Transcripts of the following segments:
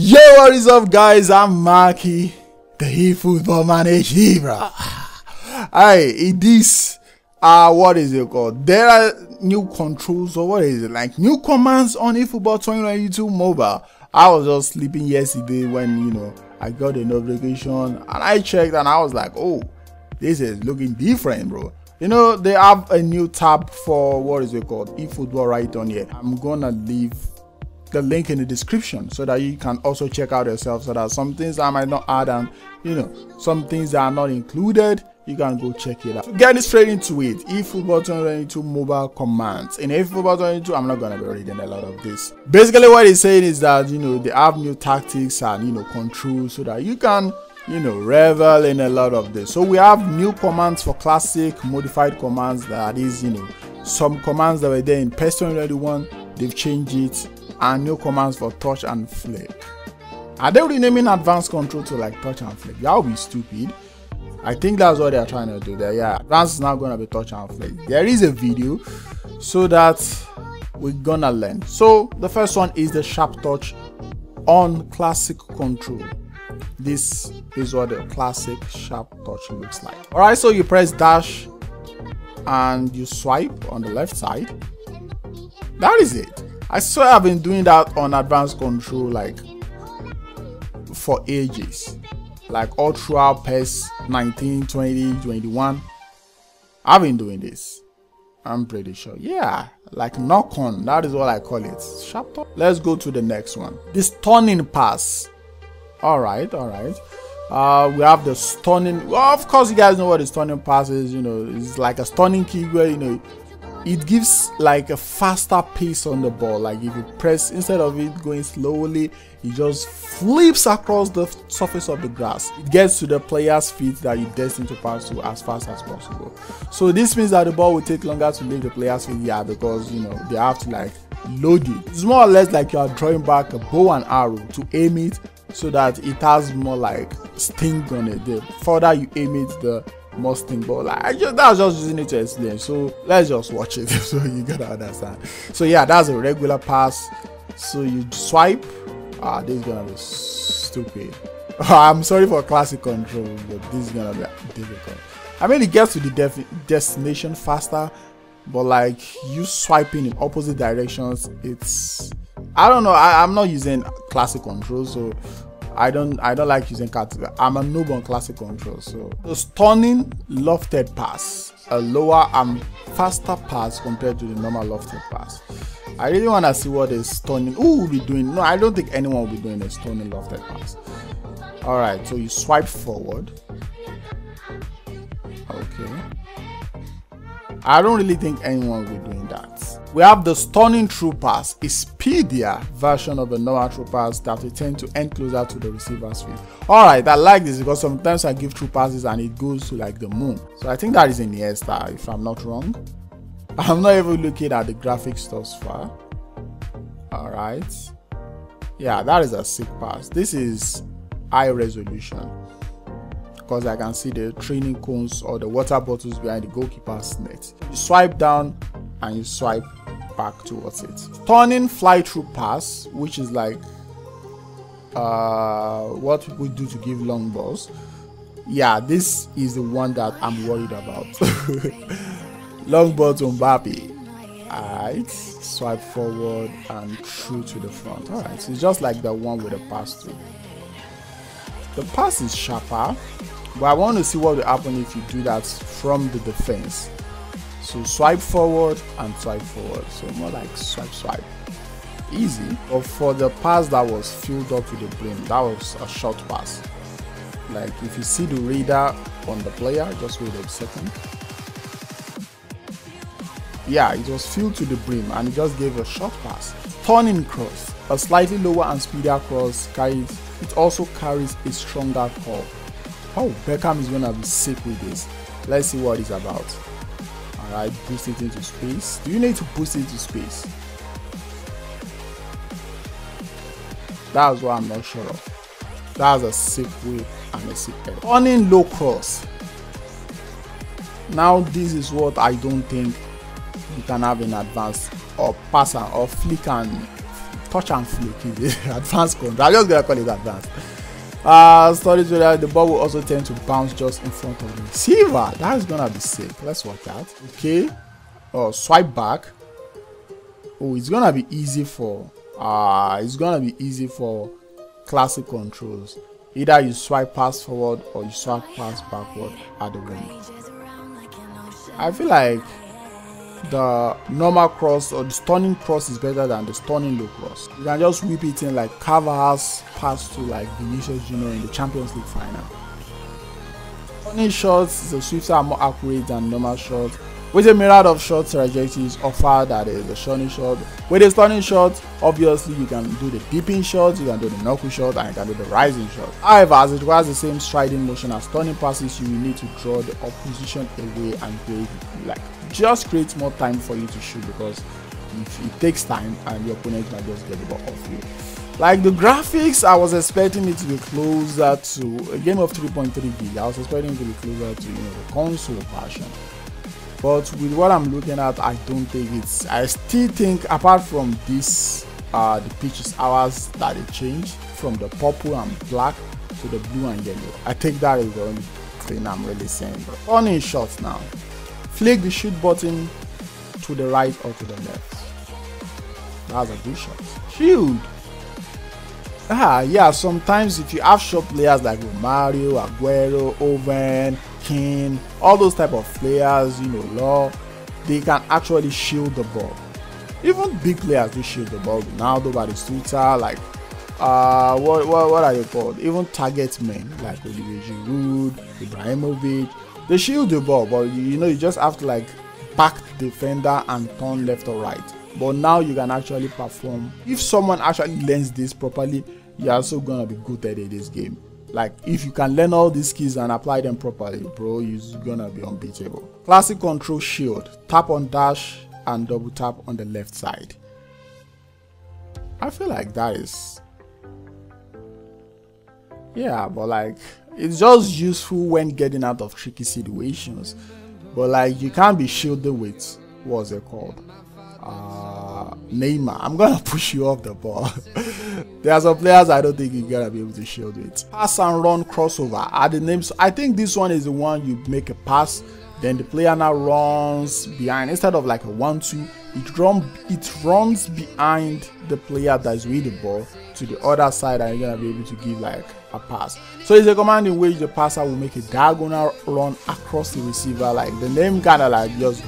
Yo, what is up, guys? I'm Mackie, the eFootball manager, bro. Hey, it is what is it called? There are new controls, or what is it, like new commands on eFootball 2022 mobile. I was just sleeping yesterday when I got a notification and I checked and I was like, oh, this is looking different, bro. They have a new tab for what is it called, eFootball right on here. I'm gonna leave the link in the description so that you can also check out yourself, so that some things I might not add and some things that are not included, you can go check it out. So getting straight into it, eFootball 2022 mobile commands. In eFootball 2022, I'm not gonna be reading a lot of this. Basically what it's saying is that they have new tactics and controls so that you can revel in a lot of this. So we have new commands for classic, modified commands, that is some commands that were there in Pes Android, they've changed it, and new commands for touch and flick. Are they renaming advanced control to like touch and flick? That would be stupid. I think that's what they're trying to do there. Yeah, advanced is now gonna be touch and flick. There is a video so that we're gonna learn. So the first one is the sharp touch on classic control. This is what the classic sharp touch looks like. All right, so you press dash and you swipe on the left side. That is it. I swear I've been doing that on advanced control like for ages, like all throughout PES 19, 20, 21. I've been doing this, I'm pretty sure. Yeah, like knock on, that is what I call it. Sharp touch. Let's go to the next one, the stunning pass. All right. We have the stunning. Well, of course you guys know what the stunning pass is. It's like a stunning kick where it gives like a faster pace on the ball. Like if you press, instead of it going slowly, it just flips across the surface of the grass. It gets to the player's feet that you're destined to pass to as fast as possible. So this means that the ball will take longer to leave the player's feet, because they have to like load it. It's more or less like you are drawing back a bow and arrow to aim it, so that it has more like sting on it. The further you aim it, the more sting. But like that's just using it to explain, so let's just watch it so you gotta understand. So yeah, that's a regular pass. So you swipe. This is gonna be stupid. I'm sorry for classic control, but this is gonna be difficult. I mean, it gets to the destination faster, but like you swiping in opposite directions, it's, I don't know. I'm not using classic control, so I don't like using classic. I'm a noob on classic control. So the stunning lofted pass, a lower and faster pass compared to the normal lofted pass. I really want to see what is stunning. Who will be doing? No, I don't think anyone will be doing a stunning lofted pass. All right, so you swipe forward. Okay. I don't really think anyone will be doing that. We have the stunning through pass, a speedier version of the normal through pass that will tend to end closer to the receiver's feet. Alright, I like this because sometimes I give through passes and it goes to like the moon. So I think that is in the Iniesta, if I'm not wrong. I'm not even looking at the graphics thus far. Alright. Yeah, that is a sick pass. This is high resolution, because I can see the training cones or the water bottles behind the goalkeeper's net. You swipe down and you swipe back towards it. Stunning fly through pass, which is like what people do to give long balls. Yeah, this is the one that I'm worried about. Long ball to Mbappe. Alright, swipe forward and through to the front. Alright, so it's just like the one with the pass through. The pass is sharper, but I want to see what will happen if you do that from the defense. So swipe forward and swipe forward. So more like swipe. Easy. But for the pass that was filled up to the brim, that was a short pass. Like if you see the radar on the player, just wait a second. Yeah, it was filled to the brim and it just gave a short pass. Turning cross, a slightly lower and speedier cross carries. It also carries a stronger curl. Oh, Beckham is gonna be sick with this. Let's see what it's about. Alright, boost it into space. Do you need to boost it into space? That's what I'm not sure of. That's a sick whip and a sick head. Turning low cross. Now this is what I don't think you can have in advance, or pass or flick and touch and flick is advanced control. I'm just gonna call it advanced. Storage area, the ball will also tend to bounce just in front of the receiver. That is gonna be sick. Let's watch out. Okay. Oh, swipe back. Oh, it's gonna be easy for classic controls. Either you swipe pass forward or you swipe pass backward at the wing. I feel like the normal cross or the stunning cross is better than the stunning low cross. You can just whip it in like Carvajal's pass to like Vinicius Jr. in the Champions League final. Stunning shots, the swifts are more accurate than normal shots. With a myriad of shot trajectories offered, that is the stunning shot. With a stunning shot, obviously you can do the dipping shot, you can do the knuckle shot, and you can do the rising shot. However, as it requires the same striding motion as stunning passes, you will need to draw the opposition away and just create more time for you to shoot, because if it takes time and your opponent might just get the ball off you. Like the graphics, I was expecting it to be closer to a game of 3.3 gig. I was expecting it to be closer to the console version. But with what I'm looking at, I don't think it's. I still think, apart from this, the pitch hours that they changed from the purple and black to the blue and yellow. I think that is the only thing I'm really saying. But funny shots now. Flick the shoot button to the right or to the left. That's a good shot. Shield. Yeah, sometimes if you have short players like Romario, Aguero, Owen, King, all those type of players, Law, they can actually shield the ball. Even big players do shield the ball. Ronaldo, Batistuta, like what are they called? Even target men like Olivier Giroud, Ibrahimovic, they shield the ball, but you just have to like back the defender and turn left or right. But now you can actually perform. If someone actually learns this properly, you're also gonna be good at this game. Like if you can learn all these skills and apply them properly, bro, you're gonna be unbeatable. Classic control shield. Tap on dash and double tap on the left side. I feel like that is, yeah, but like it's just useful when getting out of tricky situations. But like you can't be shielded with, what's it called? Neymar. I'm gonna push you off the ball. There are some players I don't think you're gonna be able to shield with. Pass and run crossover are the names. I think this one is the one you make a pass, then the player now runs behind. Instead of like a 1-2, it runs behind the player that is with the ball to the other side, and you're gonna be able to give like a pass. So it's a command in which the passer will make a diagonal run across the receiver. Like the name kind of like just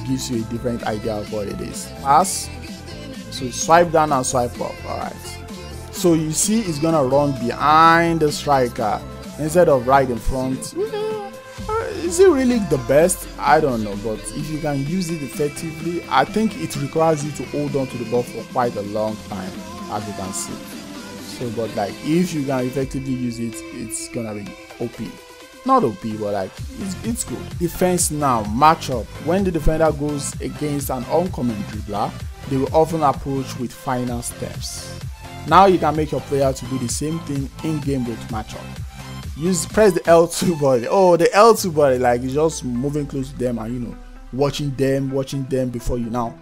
gives you a different idea of what it is. Pass, so swipe down and swipe up. All right, so you see it's gonna run behind the striker instead of right in front. Is it really the best? I don't know, but if you can use it effectively, I think it requires you to hold on to the ball for quite a long time, as you can see. So but like if you can effectively use it, it's gonna be OP. Not OP, but like it's good. Defense now, matchup. When the defender goes against an oncoming dribbler, they will often approach with final steps. Now you can make your player to do the same thing in game with matchup. Press the L2 button. Oh, the L2 button, like it's just moving close to them and watching them before you now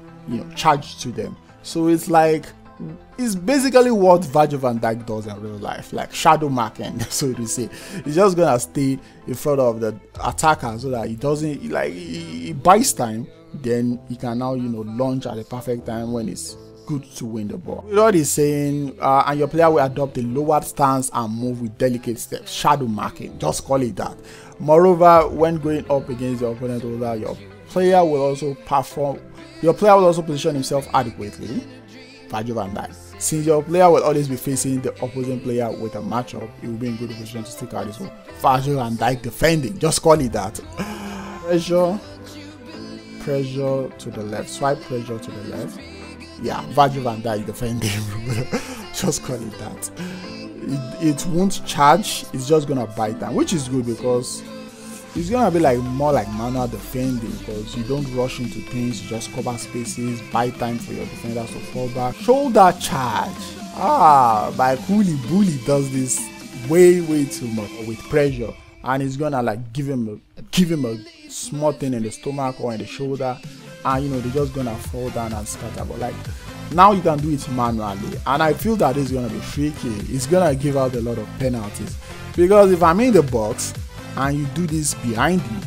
charge to them. So it's like, it's basically what Virgil van Dijk does in real life, like shadow marking, so to say. He's just gonna stay in front of the attacker so that he doesn't, like, he buys time, then he can now launch at the perfect time when it's good to win the ball. With what he's saying, and your player will adopt a lowered stance and move with delicate steps, shadow marking, just call it that. Moreover, when going up against your opponent, your player will also position himself adequately. Virgil van Dijk. Since your player will always be facing the opposing player with a matchup, he will be in good position to stick out this one. Virgil van Dijk defending, just call it that. Pressure to the left, swipe pressure to the left. Yeah, Virgil van Dijk defending. Just call it that. It won't charge, it's just gonna buy time, which is good because it's gonna be like more like manual defending, because you don't rush into things, you just cover spaces, buy time for your defenders to fall back. Shoulder charge. By Bully does this way too much with pressure, and it's gonna like give him a small thing in the stomach or in the shoulder, and they're just gonna fall down and scatter. But like Now you can do it manually, and I feel that it's gonna be tricky. It's gonna give out a lot of penalties, because if I'm in the box and you do this behind me,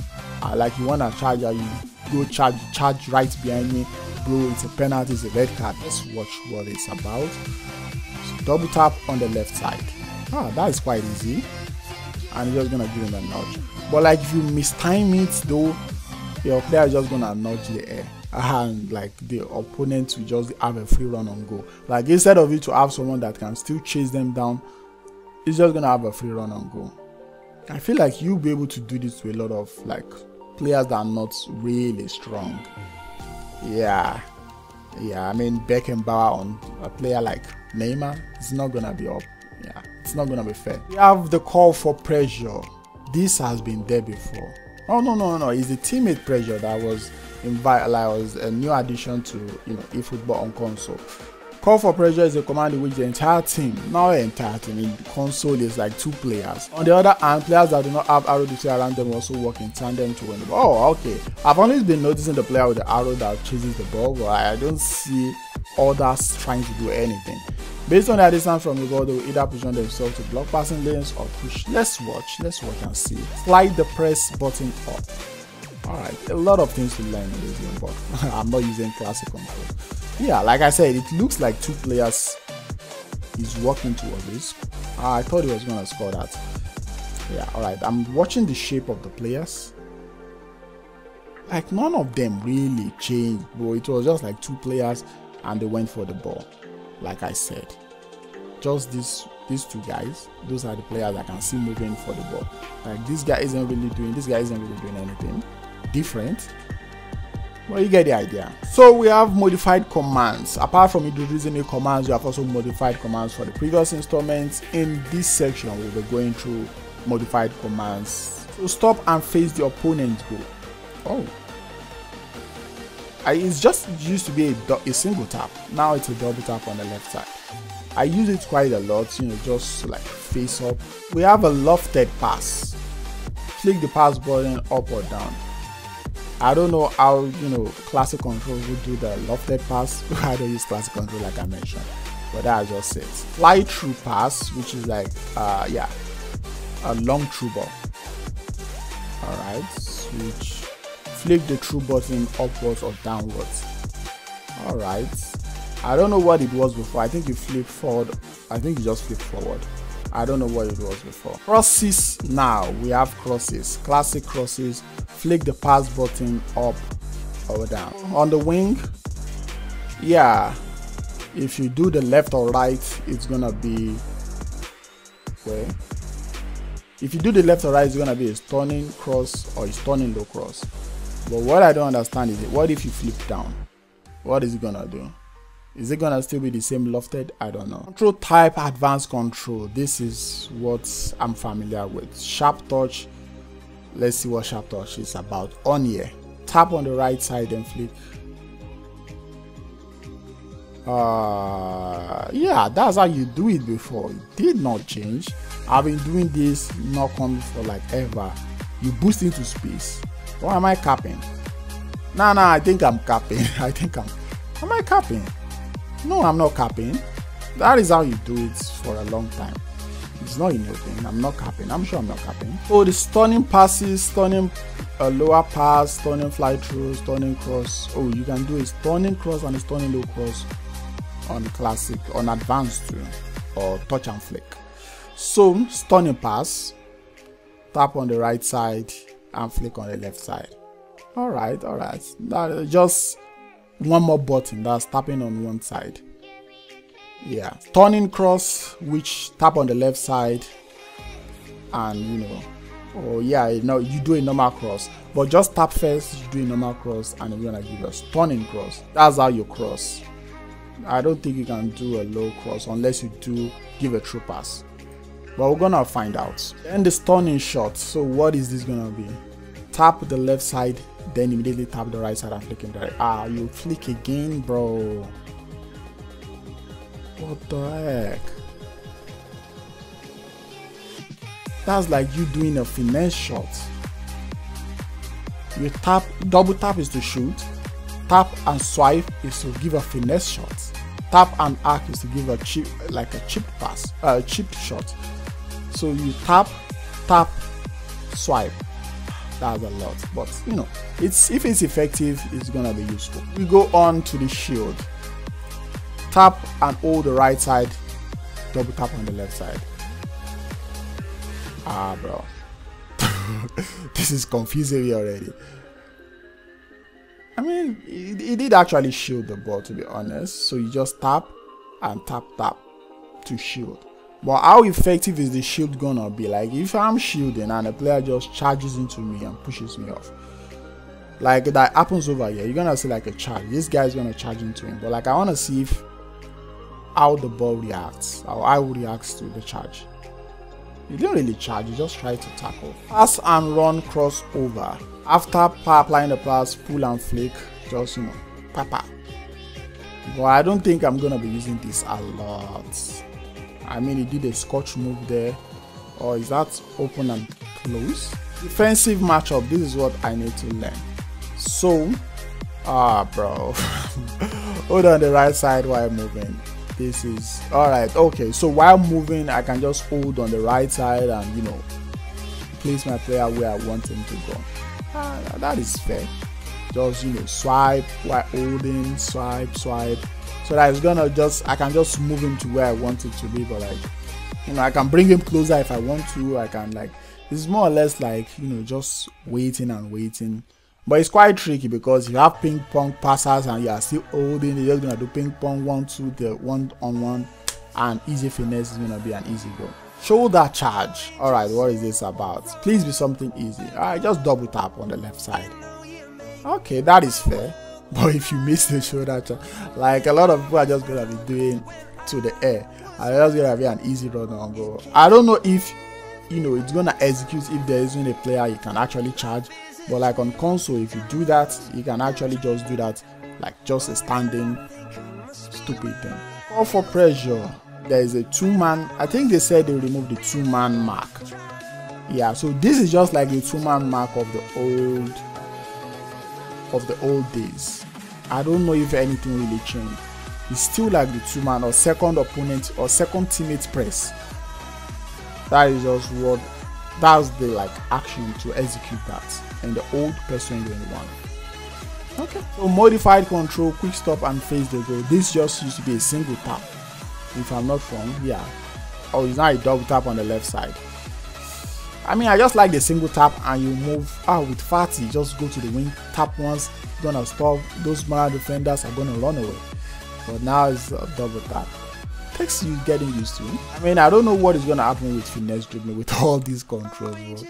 like you wanna charge, you go charge right behind me, bro, it's a penalty, it's a red card. Let's watch what it's about. So double tap on the left side. That is quite easy, and you're just gonna give him a nudge. But like if you mistime it though, your player is just gonna nudge the air, and like the opponent will just have a free run on goal. Like instead of you to have someone that can still chase them down, it's just gonna have a free run on goal. I feel like you'll be able to do this to a lot of like players that are not really strong. Yeah, I mean Beckenbauer on a player like Neymar, it's not gonna be up. Yeah, it's not gonna be fair. We have the call for pressure. This has been there before. Oh no, it's the teammate pressure that was was a new addition to eFootball on console. Call for pressure is a command in which the entire team, not the entire team, in the console is like 2 players. On the other hand, players that do not have arrow display around them also work in tandem to win the ball. Oh, okay. I've always been noticing the player with the arrow that chases the ball, but I don't see others trying to do anything. Based on their distance from the ball, they will either position themselves to block passing lanes or push. Let's watch and see. Slide the press button up. Alright, a lot of things to learn in this game, but I'm not using classic control. Yeah, like I said, it looks like 2 players is working towards this. I thought he was gonna score that. Yeah, alright, I'm watching the shape of the players. Like none of them really changed, bro. It was just like 2 players and they went for the ball. Like I said, just these 2 guys, those are the players I can see moving for the ball. Like this guy isn't really doing anything different. Well, you get the idea. So we have modified commands. Apart from introducing new commands, we have also modified commands for the previous installments. In this section, we'll be going through modified commands. So stop and face the opponent's goal. Oh, it's just used to be a single tap. Now it's a double tap on the left side. I use it quite a lot, just like face up. We have a lofted pass. Click the pass button up or down. I don't know how classic control would do the lofted pass. I don't use classic control like I mentioned, but that's just it. Fly through pass, which is like a long through ball. Alright, switch. Flick the through button upwards or downwards. Alright, I don't know what it was before. I think you flip forward. I think you just flip forward. I don't know what it was before. Crosses. Now we have crosses. Classic crosses. Flick the pass button up or down. On the wing, yeah, if you do the left or right, it's gonna be where. If you do the left or right, it's gonna be a stunning cross or a stunning low cross. But what I don't understand is, what if you flip down? What is it gonna do? Is it gonna still be the same lofted? I don't know. Control type, advanced control. This is what I'm familiar with. Sharp touch. Let's see what sharp touch is about. On here, tap on the right side and flick. Yeah, that's how you do it before. It did not change. I've been doing this not coming for like ever. You boost into space. Or am I capping? Nah, I think I'm capping. Am I capping? No, I'm not capping. That is how you do it for a long time. It's not a new thing. I'm not capping. I'm sure I'm not capping. So the stunning passes, stunning lower pass, stunning fly through, stunning cross. Oh, you can do a stunning cross and a stunning low cross on classic, on advanced too, or touch and flick. So stunning pass, tap on the right side and flick on the left side. Alright. That is just one more button, that's tapping on one side. Yeah, turning cross, which tap on the left side and you do a normal cross, but just tap first, you do a normal cross and you're gonna give a stunning cross. That's how you cross. I don't think you can do a low cross unless you do give a true pass, but we're gonna find out. And the stunning shot, so what is this gonna be? Tap the left side, then immediately tap the right side and flick in the right. You flick again, bro. What the heck? That's like you doing a finesse shot. You tap, double tap is to shoot, tap and swipe is to give a finesse shot. tap and arc is to give a chip, like a chip pass, chip shot. So you tap, swipe. That's a lot, but you know, if it's effective, it's gonna be useful. We go on to the shield. Tap and hold the right side, double tap on the left side. Ah, bro. This is confusing me already. I mean, it did actually shield the ball, to be honest. So you just tap and tap to shield. But how effective is the shield gonna be? Like, if I'm shielding and a player just charges into me and pushes me off, like that happens over here, you're gonna see like a charge. This guy's gonna charge into him. But like, I wanna see how the ball reacts, how I would react to the charge. You didn't really charge, you just try to tackle. Pass and run crossover. After applying the pass, pull and flick, just, you know, papa. But I don't think I'm gonna be using this a lot. I mean, he did a scotch move there. Or is that open and close? Defensive matchup, this is what I need to learn. So, bro. Hold on the right side while moving. This is alright. Okay, so while moving, I can just hold on the right side and, you know, place my player where I want him to go. That is fair. Just, you know, swipe while holding, swipe, so that it's gonna I can just move him to where I want it to be. But like, you know, I can bring him closer if I want to. I can, like, it's more or less like, you know, just waiting and waiting. But it's quite tricky because you have ping pong passers and you are still holding. You're just gonna do ping pong 1-2, the 1-on-1, and easy finesse is gonna be an easy goal. Shoulder charge. Alright, what is this about? Please be something easy. Alright, just double tap on the left side. Okay, that is fair. But if you miss the shoulder charge, like a lot of people are just gonna be doing to the air, and it's just gonna be an easy run on goal. I don't know if, you know, it's gonna execute if there isn't a player you can actually charge. But like on console, if you do that, you can actually just do that, like just a standing stupid thing. Call for pressure. There is a 2-man. I think they said they removed the 2-man mark. Yeah, so this is just like the 2-man mark of the old days. I don't know if anything really changed. It's still like the 2-man or second opponent or second teammate press. That is just what, that's the like action to execute that in the old Pes 2021. Okay, so modified control, quick stop and face the goal. This just used to be a single tap, if I'm not wrong. Yeah, or it's not a double tap on the left side. I mean, I just like the single tap and you move with Fatty, just go to the wing, tap once, gonna stop, those Mara defenders are gonna run away. But now it's a double tap. Takes you getting used to. I mean, I don't know what is gonna happen with finesse dribbling with all these controls, bro.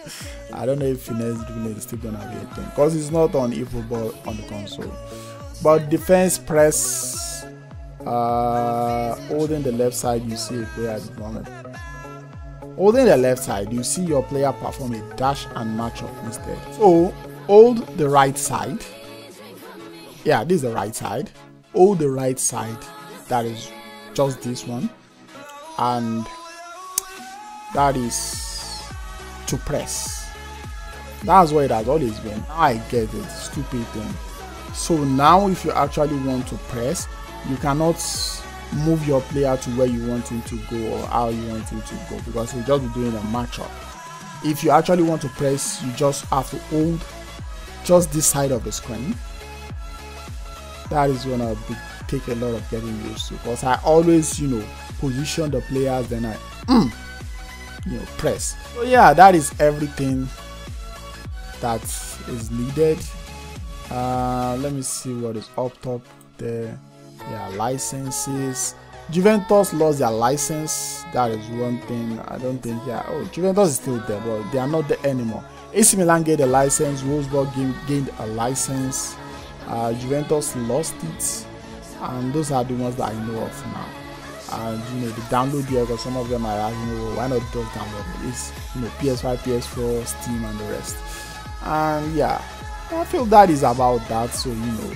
I don't know if finesse dribbling is still gonna be a thing because it's not on eFOOTBALL on the console. But defense press, holding the left side, you see a player at the moment. Holding the left side, you see your player perform a dash and match up instead. So hold the right side. Yeah, this is the right side. Hold the right side. That is just this one, and that is to press. That's what it has always been. Now I get it, stupid thing. So now if you actually want to press, you cannot move your player to where you want him to go or how you want him to go, because you'll just be doing a matchup. If you actually want to press, you just have to hold just this side of the screen. That is gonna take a lot of getting used to, because I always, you know, position the players, then I you know, press. So yeah, that is everything that is needed. Let me see what is up top there. Yeah, licenses. Juventus lost their license. That is one thing. I don't think, yeah, oh, Juventus is still there, but they are not there anymore. AC Milan gained a license, Wolfsburg gained a license, Juventus lost it, and those are the ones that I know of now. And you know, the download here, because some of them are asking, well, why not just download it? It's, you know, PS5, PS4, Steam, and the rest. And yeah, I feel that is about that. So, you know,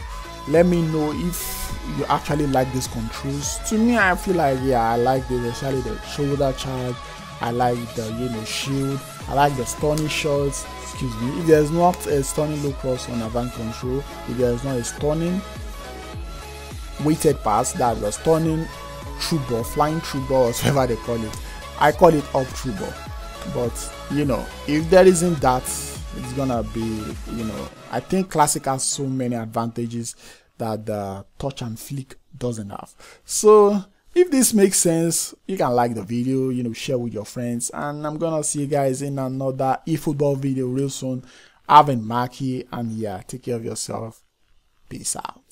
let me know if you actually like these controls. To me, I feel like, yeah, I like this, especially the shoulder charge. I like the, you know, shield. I like the stunning shots. Excuse me. If there's not a stunning low cross on advanced control, if there's not a stunning, weighted pass, that was turning through ball, flying through ball, whatever they call it. I call it up through ball. But you know, if there isn't that, it's gonna be, you know, I think Classic has so many advantages that the touch and flick doesn't have. So if this makes sense, you can like the video, you know, share with your friends, and I'm gonna see you guys in another eFootball video real soon. I've been Mackie, and yeah, take care of yourself. Peace out.